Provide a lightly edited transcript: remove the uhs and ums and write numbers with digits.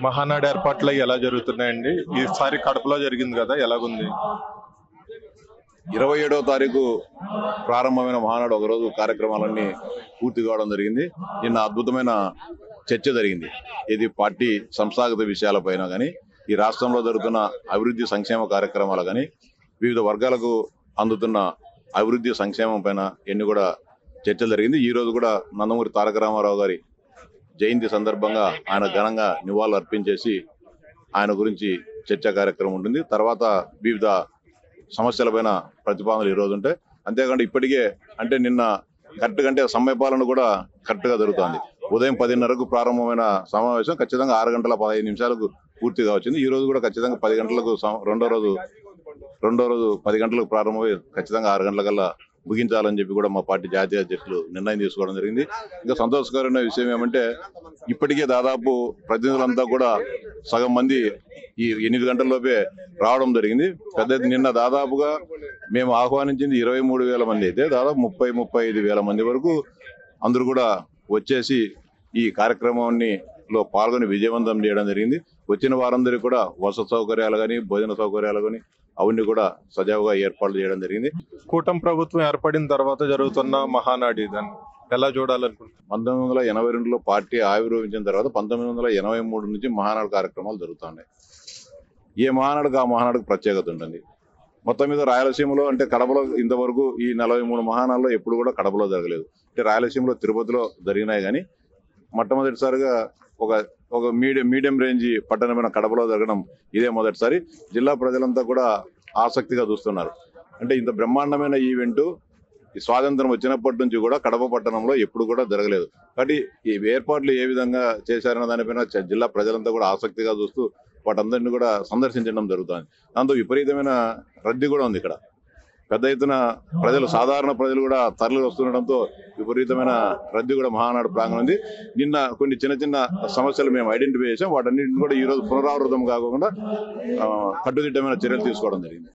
మహానాడు ఏర్పాట్లు ఎలా జరుగుతున్నాయండి? ఈసారి కడపలో జరిగింది కదా, ఎలాగుంది? 27వ తారీఖు ప్రారంభమైన మహానాడు ఒకరోజు కార్యక్రమాలన్నీ పూర్తి కావడం జరిగింది. నిన్న అద్భుతమైన చర్చ జరిగింది. ఇది పార్టీ సంస్థాగత విషయాలపైన కానీ, ఈ రాష్ట్రంలో జరుగుతున్న అభివృద్ధి సంక్షేమ కార్యక్రమాలు కానీ, వివిధ వర్గాలకు అందుతున్న అభివృద్ధి సంక్షేమం పైన ఎన్ని కూడా చర్చలు జరిగింది. ఈ రోజు కూడా నందమూరి తారక రామారావు గారి జయంతి సందర్భంగా ఆయన ఘనంగా నివాళులు అర్పించేసి ఆయన గురించి చర్చా కార్యక్రమం ఉంటుంది. తర్వాత వివిధ సమస్యలపైన ప్రతిపాదనలు ఈ రోజు ఉంటాయి. అంతేకాకుండా ఇప్పటికే అంటే నిన్న కరెక్ట్ అంటే సమయపాలన కూడా కరెక్ట్ గా జరుగుతుంది. ఉదయం 10:30కు ప్రారంభమైన సమావేశం ఖచ్చితంగా 6 గంటల 15 నిమిషాలకు పూర్తిగా వచ్చింది. ఈ రోజు కూడా ఖచ్చితంగా 10 గంటలకు రెండో రోజు 10 గంటలకు ప్రారంభమై ఖచ్చితంగా 6 గంటలకల్లా ముగించాలని చెప్పి కూడా మా పార్టీ జాతీయ అధ్యక్షులు నిర్ణయం తీసుకోవడం జరిగింది. ఇంకా సంతోషకరమైన విషయం ఏమంటే ఇప్పటికే దాదాపు ప్రతినిధులంతా కూడా సగం మంది ఈ 8 గంటల్లోపే రావడం జరిగింది. నిన్న దాదాపుగా మేము ఆహ్వానించింది 23,000 మంది అయితే దాదాపు 30-35,000 మంది వరకు అందరూ కూడా వచ్చేసి ఈ కార్యక్రమాన్ని పాల్గొని విజయవంతం చేయడం జరిగింది. వచ్చిన వారందరికీ కూడా వసతి సౌకర్యాలు కానీ, భోజన సౌకర్యాలు కానీ అవన్నీ కూడా సజావుగా ఏర్పాట్లు చేయడం జరిగింది. కూటమి ప్రభుత్వం ఏర్పడిన తర్వాత జరుగుతున్న మహానాడు దాన్ని ఎలా చూడాలనుకుంటున్నారు? 1982లో పార్టీ ఆవిర్భవించిన తర్వాత 1983 నుంచి మహానాడు కార్యక్రమాలు జరుగుతున్నాయి. ఏ మహానాడుకు ఆ మహానాడుకు ప్రత్యేకత ఉంటుంది. మొత్తం మీద రాయలసీమలో అంటే కడపలో ఇంతవరకు ఈ 43 మహానాడులో ఎప్పుడు కూడా కడపలో జరగలేదు. అంటే రాయలసీమలో తిరుపతిలో జరిగినాయి కానీ మొట్టమొదటిసారిగా ఒక మీడియం రేంజ్ పట్టణమైన కడపలో జరగడం ఇదే మొదటిసారి. జిల్లా ప్రజలంతా కూడా ఆసక్తిగా చూస్తున్నారు. అంటే ఇంత బ్రహ్మాండమైన ఈవెంట్ ఈ స్వాతంత్రం వచ్చినప్పటి నుంచి కూడా కడప పట్టణంలో ఎప్పుడు కూడా జరగలేదు. కాబట్టి ఈ ఏర్పాట్లు ఏ విధంగా చేశారన్న దానిపైన జిల్లా ప్రజలంతా కూడా ఆసక్తిగా చూస్తూ వాటందరినీ కూడా సందర్శించడం జరుగుతుంది. దాంతో విపరీతమైన రద్దీ కూడా ఉంది. ఇక్కడ పెద్ద ఎత్తున సాధారణ ప్రజలు కూడా తరలి వస్తుండటంతో విపరీతమైన రద్దీ కూడా మహానాడు ప్రాంగణం ఉంది. నిన్న కొన్ని చిన్న సమస్యలు మేము ఐడెంటిఫై చేసాం. వాటన్నింటిని కూడా ఈ రోజు పునరావృతం కాకుండా కట్టుదిట్టమైన చర్యలు తీసుకోవడం జరిగింది.